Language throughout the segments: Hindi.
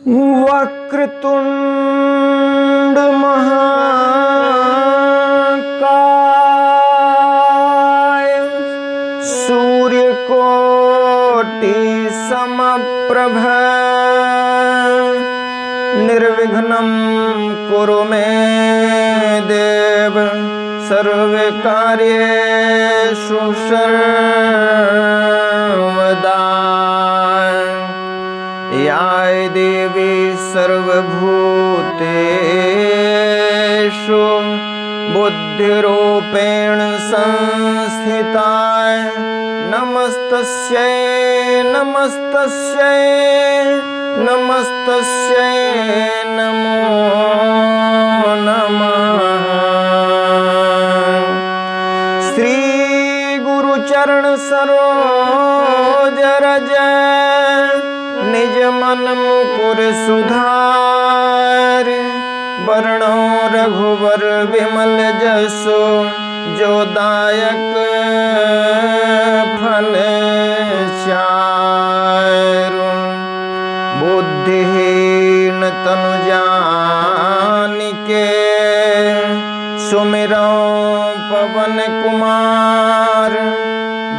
वक्रतुंड महाकाय सूर्यकोटि समप्रभ निर्विघ्नं कुरु मे देव सर्वकार्येषु सर्वदा। या देवी सर्वभूतेषु बुद्धिरूपेण संस्थिता नमस्तस्यै नमस्तस्यै नमस्तस्यै नमो नमः। श्री गुरु चरण सरोज रज निज मन मुकुर सुधार वर्णो रघुवर विमल जसो जो दायक फल चारु। बुद्धिहीन तनु जानिके सुमिरो पवन कुमार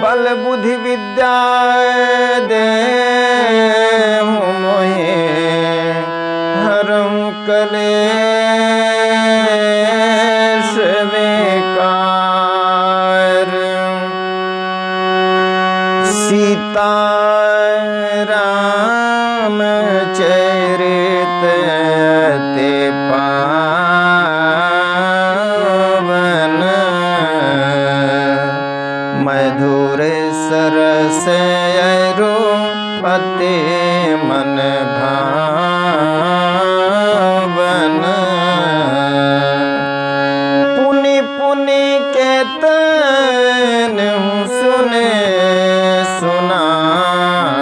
बल बुद्धि विद्या देहु मोहे हरहु कलेश विकार। सीता राम चरित ते पावन मधुर सरस अति मन भावन। पुनि पुनि के तन सुने सुनाए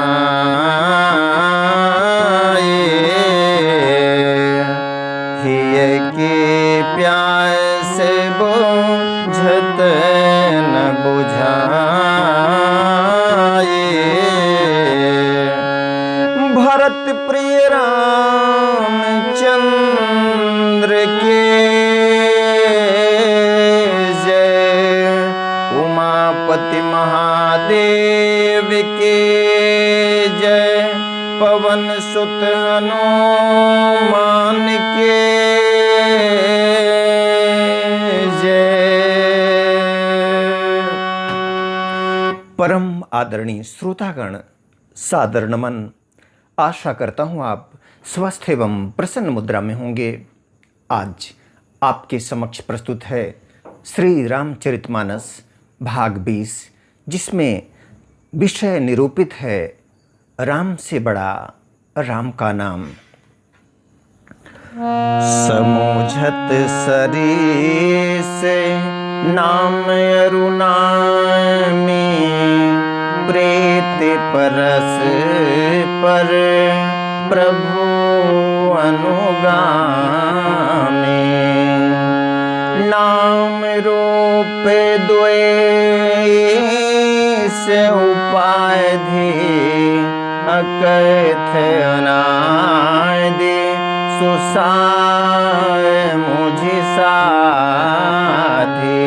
हिय के प्यास बुझत न बुझाए। भरत प्रिय रामचंद्र के जय उमापति महादेव के जय पवन सुत हनुमान के जय। परम आदरणीय श्रोतागण सादर नमन। आशा करता हूँ आप स्वस्थ एवं प्रसन्न मुद्रा में होंगे। आज आपके समक्ष प्रस्तुत है श्री रामचरितमानस भाग 20, जिसमें विषय निरूपित है राम से बड़ा राम का नाम। समूझत सरीस नाम अरुणामी प्रेत परस पर प्रभु अनुगामी। नाम रूप द्वेष उपाधि अकथ अनादि सुसाय मुझि साधि।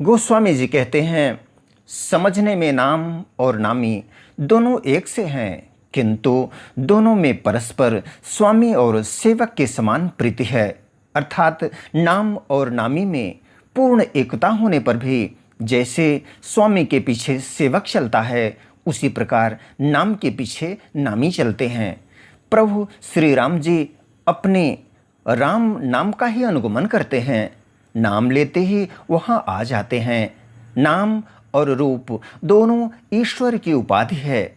गोस्वामी जी कहते हैं, समझने में नाम और नामी दोनों एक से हैं, किंतु दोनों में परस्पर स्वामी और सेवक के समान प्रीति है। अर्थात नाम और नामी में पूर्ण एकता होने पर भी जैसे स्वामी के पीछे सेवक चलता है, उसी प्रकार नाम के पीछे नामी चलते हैं। प्रभु श्री राम जी अपने राम नाम का ही अनुगमन करते हैं। नाम लेते ही वहाँ आ जाते हैं। नाम और रूप दोनों ईश्वर की उपाधि है।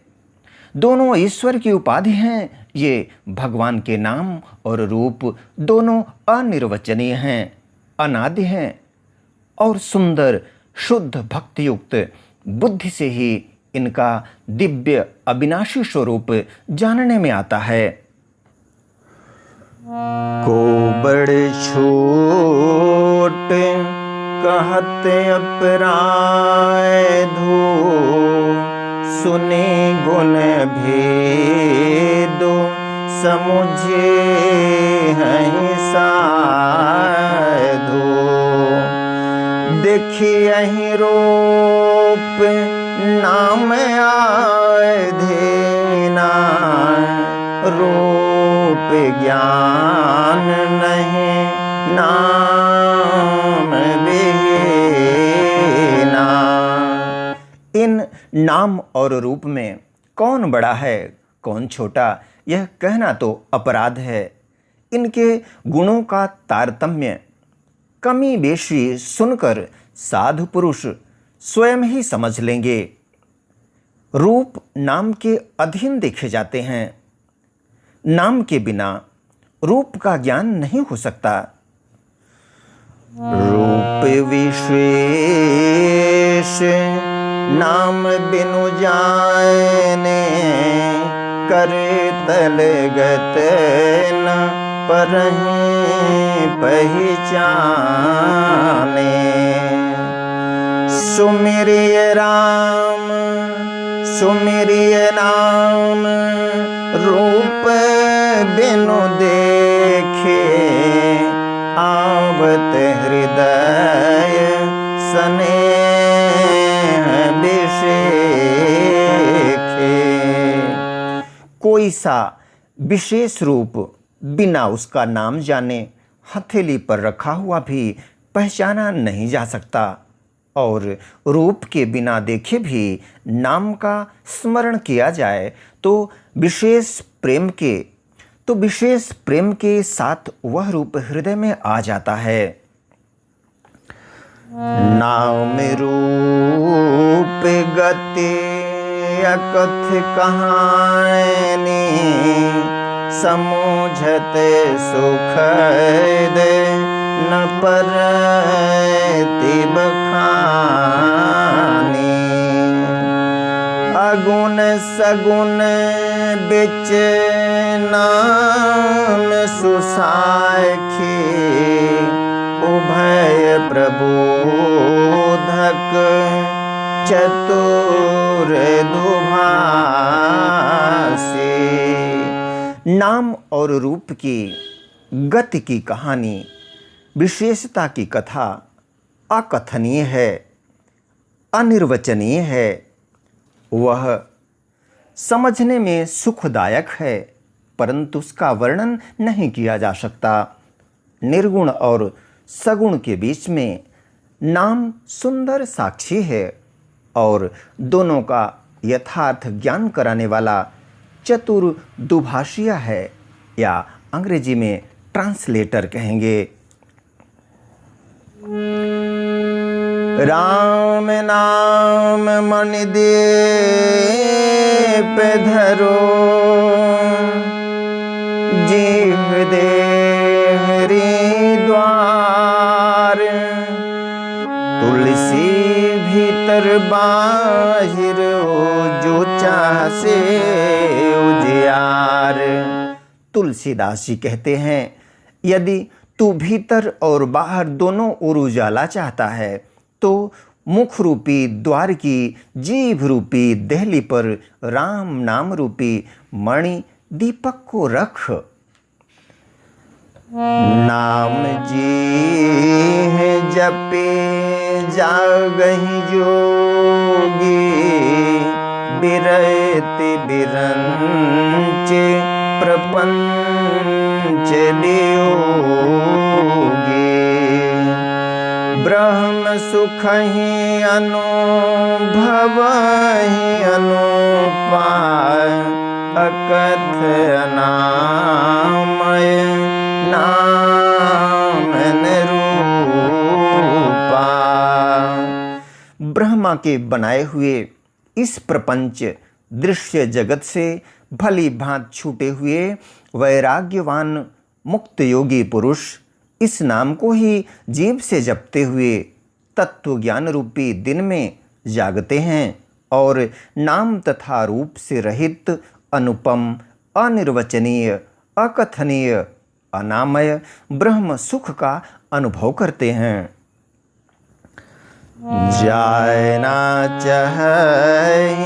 दोनों ईश्वर की उपाधि हैं। ये भगवान के नाम और रूप दोनों अनिर्वचनीय हैं, अनादि हैं और सुंदर शुद्ध भक्तियुक्त बुद्धि से ही इनका दिव्य अविनाशी स्वरूप जानने में आता है। को बड़ छोट कहत अपराधो सुने गुण भेदो समुझे हैं साधु, देखिए रूप नाम आए धीना, रूप ज्ञान नहीं नाम विहीना। इन नाम और रूप में कौन बड़ा है कौन छोटा, यह कहना तो अपराध है। इनके गुणों का तारतम्य कमी बेशी सुनकर साधु पुरुष स्वयं ही समझ लेंगे। रूप नाम के अधीन देखे जाते हैं। नाम के बिना रूप का ज्ञान नहीं हो सकता। रूप विशेष नाम बिनु जाने, कर तल गत न परहीं पहचाने। सुमिरिय राम सुमिरिय नाम, रूप बिनु देखे, आवत हृदय स्नेह विषेखे। कोई सा विशेष रूप बिना उसका नाम जाने हथेली पर रखा हुआ भी पहचाना नहीं जा सकता, और रूप के बिना देखे भी नाम का स्मरण किया जाए तो विशेष प्रेम के साथ वह रूप हृदय में आ जाता है। नाम रूप गति अकथ कहानी, समुझत सुखद न परति बखानी। अगुण सगुण बिच नाम सुसाखी, उभय प्रबोधक चतुर दुभाषी। नाम और रूप की गति की कहानी, विशेषता की कथा अकथनीय है, अनिर्वचनीय है। वह समझने में सुखदायक है, परंतु उसका वर्णन नहीं किया जा सकता। निर्गुण और सगुण के बीच में नाम सुंदर साक्षी है, और दोनों का यथार्थ ज्ञान कराने वाला चतुर दुभाषिया है, या अंग्रेजी में ट्रांसलेटर कहेंगे। राम नाम मणि दीप धरो, जीव देहरी द्वार। तुलसी भीतर बाहिर, जो चाह से उजियार। तुलसीदास जी कहते हैं, यदि तू भीतर और बाहर दोनों ओर उजाला चाहता है तो मुख रूपी द्वार की जीभ रूपी देहली पर राम नाम रूपी मणि दीपक को रख। नाम जी है जपे जागहि जोगी, बिरति बिरंच प्रपंच वियोगी। ब्रह्म सुख ही अनुभव ही अनुपाय, अकथ अनामय नाम निरूपा। ब्रह्मा के बनाए हुए इस प्रपंच दृश्य जगत से भली भांत छूटे हुए वैराग्यवान मुक्त योगी पुरुष इस नाम को ही जीभ से जपते हुए तत्व ज्ञान रूपी दिन में जागते हैं और नाम तथा रूप से रहित अनुपम, अनिर्वचनीय, अकथनीय, अनामय ब्रह्म सुख का अनुभव करते हैं। जाय ना चाहे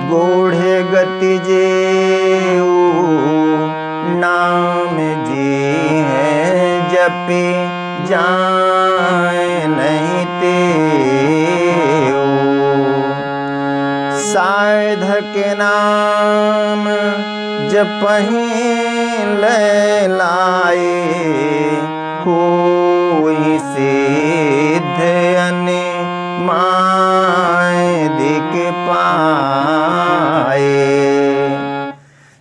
गूढ़ गति जेऊ, जपे जाए नहीं ते साधक नाम जपहि लाए होई सिद्ध माय दिख पाए।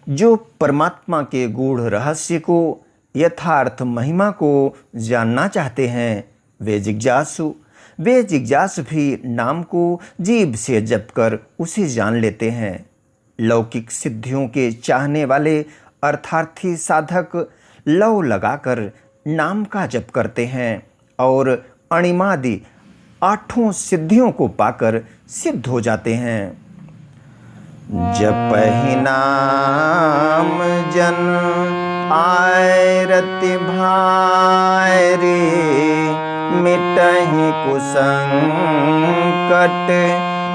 जो परमात्मा के गूढ़ रहस्य को, यथार्थ महिमा को जानना चाहते हैं वे जिज्ञासु भी नाम को जीभ से जप कर उसे जान लेते हैं। लौकिक सिद्धियों के चाहने वाले अर्थार्थी साधक लौ लगाकर नाम का जप करते हैं और अणिमादि 8 सिद्धियों को पाकर सिद्ध हो जाते हैं। जपहि नाम जन आए रति भारी मिटहि कुसंकट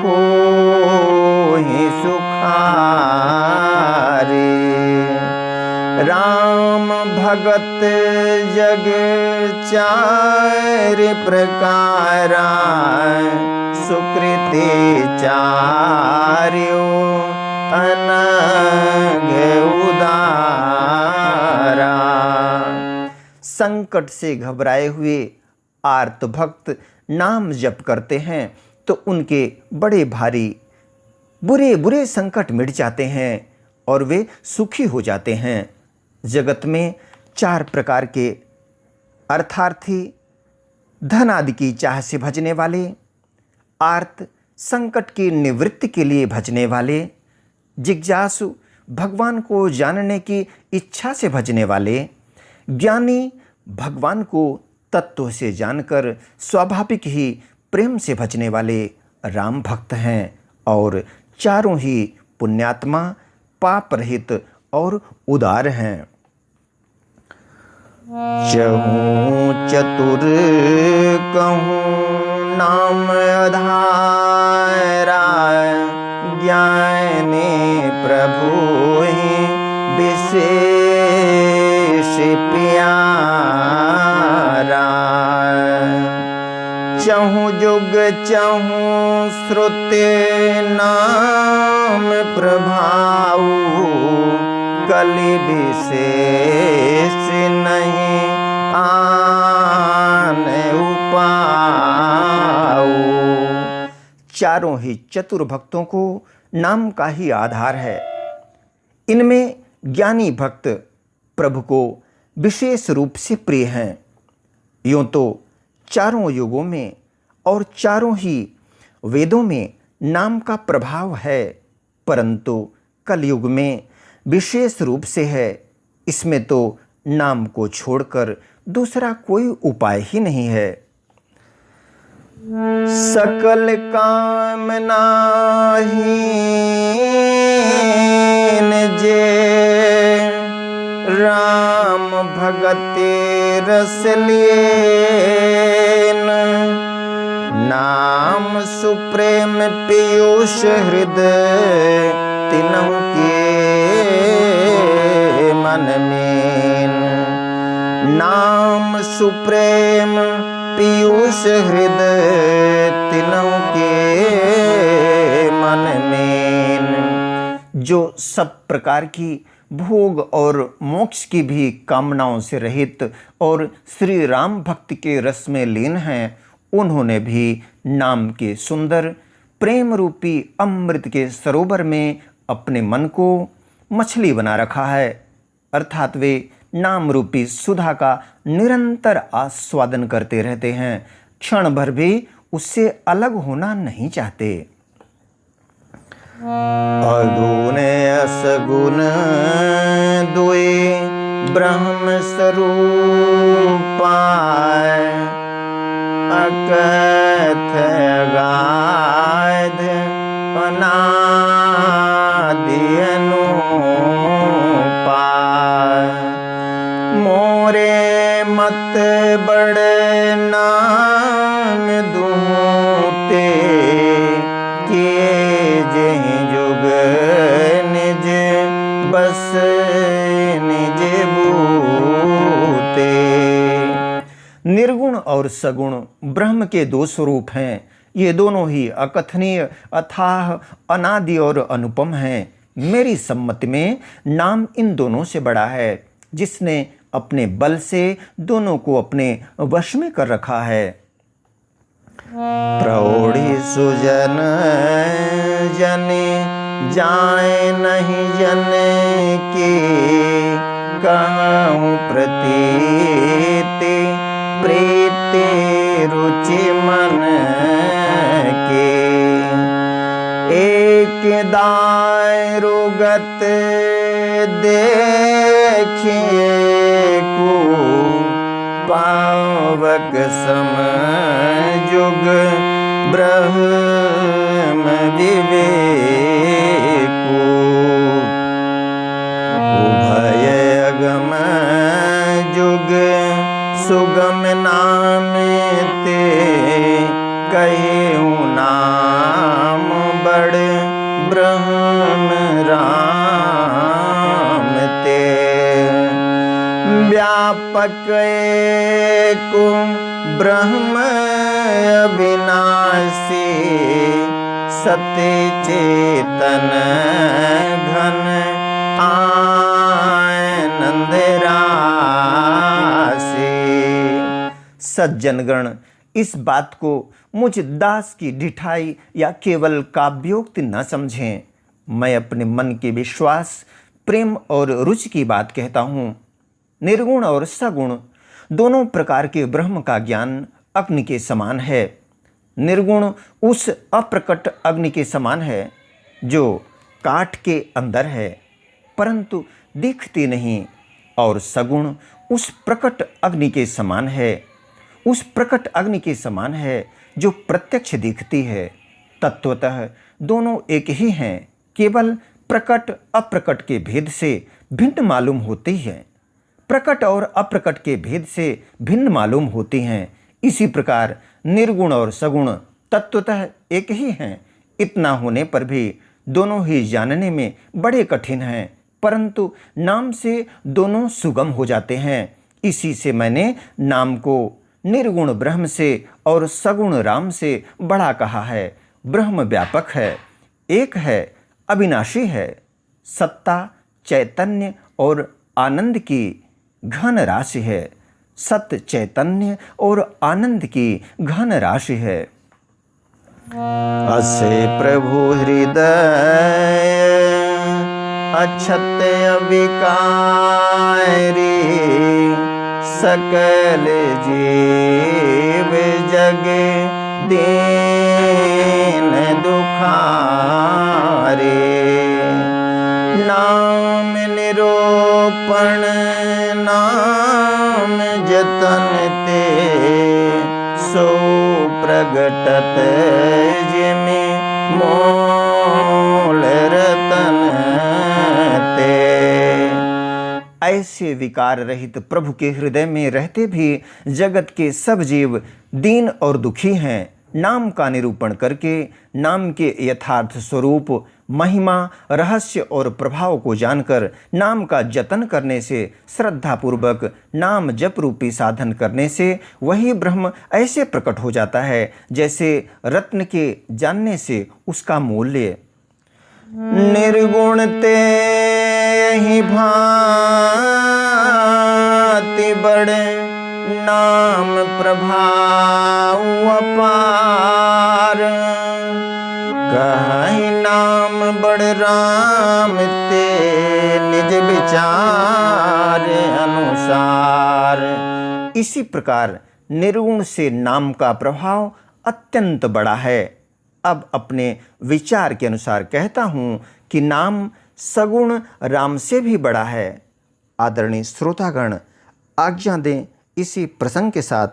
होहि सुखारी। राम भगत जग 4 प्रकारा सुकृति चार्यो अनघ उदारा। संकट से घबराए हुए आर्त भक्त नाम जप करते हैं तो उनके बड़े भारी बुरे संकट मिट जाते हैं और वे सुखी हो जाते हैं। जगत में 4 प्रकार के अर्थार्थी, धन आदि की चाह से भजने वाले, आर्त संकट की निवृत्ति के लिए भजने वाले, जिज्ञासु भगवान को जानने की इच्छा से भजने वाले, ज्ञानी भगवान को तत्व से जानकर स्वाभाविक ही प्रेम से भजने वाले राम भक्त हैं और चारों ही पुण्यात्मा, पाप रहित और उदार हैं। चहूँ चतुर कहूँ नाम आधारा ज्ञानी प्रभु ही विशेष प्यारा। चहूँ जुग चहूँ श्रुति नाम प्रभाऊ कलि विशेष नहीं आन उपाऊ। चारों ही चतुर भक्तों को नाम का ही आधार है। इनमें ज्ञानी भक्त प्रभु को विशेष रूप से प्रिय हैं। यूं तो चारों युगों में और चारों ही वेदों में नाम का प्रभाव है, परंतु कलयुग में विशेष रूप से है। इसमें तो नाम को छोड़कर दूसरा कोई उपाय ही नहीं है। सकल कामना हीन जे राम भगते रस लिए नाम सुप्रेम पीयूष हृदय तिन्हु के मन में। नाम सुप्रेम पीयूष हृदय तिन्हु के मन में। जो सब प्रकार की भोग और मोक्ष की भी कामनाओं से रहित और श्री राम भक्ति के रस में लीन हैं, उन्होंने भी नाम के सुंदर प्रेम रूपी अमृत के सरोवर में अपने मन को मछली बना रखा है, अर्थात वे नाम रूपी सुधा का निरंतर आस्वादन करते रहते हैं, क्षण भर भी उससे अलग होना नहीं चाहते। अगुण असगुण दुए ब्रह्म स्वरूपा अकथ अगाध अनादि अनुपा। मोरे मत बड़ नाम दूते किए जहि जुग निज बस निज बूते। निर्गुण और सगुण ब्रह्म के दो स्वरूप हैं। ये दोनों ही अकथनीय, अथाह, अनादि और अनुपम हैं। मेरी सम्मति में नाम इन दोनों से बड़ा है, जिसने अपने बल से दोनों को अपने वश में कर रखा है। प्रौढ़ी सुजन जने जाए नहीं जन की, कहूँ प्रतीति प्रीति रुचि मन के। एक दायरुगत देखिए को, पावक सम जुग ब्रह्म विवेको। उभय अगम जुग सुगम नाम ते, कहूँ नाम बड़ ब्रह्म राम ते। व्यापक एको ब्रह्म अविनाशी, सत्य चेतन घन आनंद राशि। सज्जनगण, इस बात को मुझ दास की ढिठाई या केवल काव्योक्ति न समझें। मैं अपने मन के विश्वास, प्रेम और रुचि की बात कहता हूँ। निर्गुण और सगुण दोनों प्रकार के ब्रह्म का ज्ञान अग्नि के समान है। निर्गुण उस अप्रकट अग्नि के समान है जो काठ के अंदर है परंतु दिखती नहीं, और सगुण उस प्रकट अग्नि के समान है, उस प्रकट अग्नि के समान है जो प्रत्यक्ष दिखती है। तत्वतः दोनों एक ही हैं, केवल प्रकट अप्रकट के भेद से भिन्न मालूम होती है। प्रकट और अप्रकट के भेद से भिन्न मालूम होती हैं। इसी प्रकार निर्गुण और सगुण तत्वतः एक ही हैं। इतना होने पर भी दोनों ही जानने में बड़े कठिन हैं, परंतु नाम से दोनों सुगम हो जाते हैं। इसी से मैंने नाम को निर्गुण ब्रह्म से और सगुण राम से बड़ा कहा है। ब्रह्म व्यापक है, एक है, अविनाशी है, सत्ता, चैतन्य और आनंद की घन राशि है। सत्य, चैतन्य और आनंद की घन राशि है। असे प्रभु हृदय अक्षत अविकारी, सकल जीव जग दीन दुखारे। नाम निरूपण नाम जतन ते, सो प्रगटत जिमि मोल रतन ते। ऐसे विकार रहित प्रभु के हृदय में रहते भी जगत के सब जीव दीन और दुखी हैं। नाम का निरूपण करके नाम के यथार्थ स्वरूप, महिमा, रहस्य और प्रभाव को जानकर नाम का जतन करने से, श्रद्धापूर्वक नाम जप रूपी साधन करने से वही ब्रह्म ऐसे प्रकट हो जाता है जैसे रत्न के जानने से उसका मूल्य। निर्गुण ते ही भांति बड़े, नाम प्रभाव अपार। कहीं नाम बड़ राम ते, निज विचार अनुसार। इसी प्रकार निर्गुण से नाम का प्रभाव अत्यंत बड़ा है। अब अपने विचार के अनुसार कहता हूँ कि नाम सगुण राम से भी बड़ा है। आदरणीय श्रोतागण, आज्ञा दें, इसी प्रसंग के साथ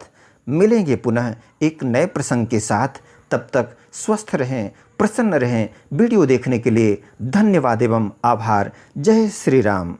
मिलेंगे पुनः एक नए प्रसंग के साथ। तब तक स्वस्थ रहें, प्रसन्न रहें। वीडियो देखने के लिए धन्यवाद एवं आभार। जय श्री राम।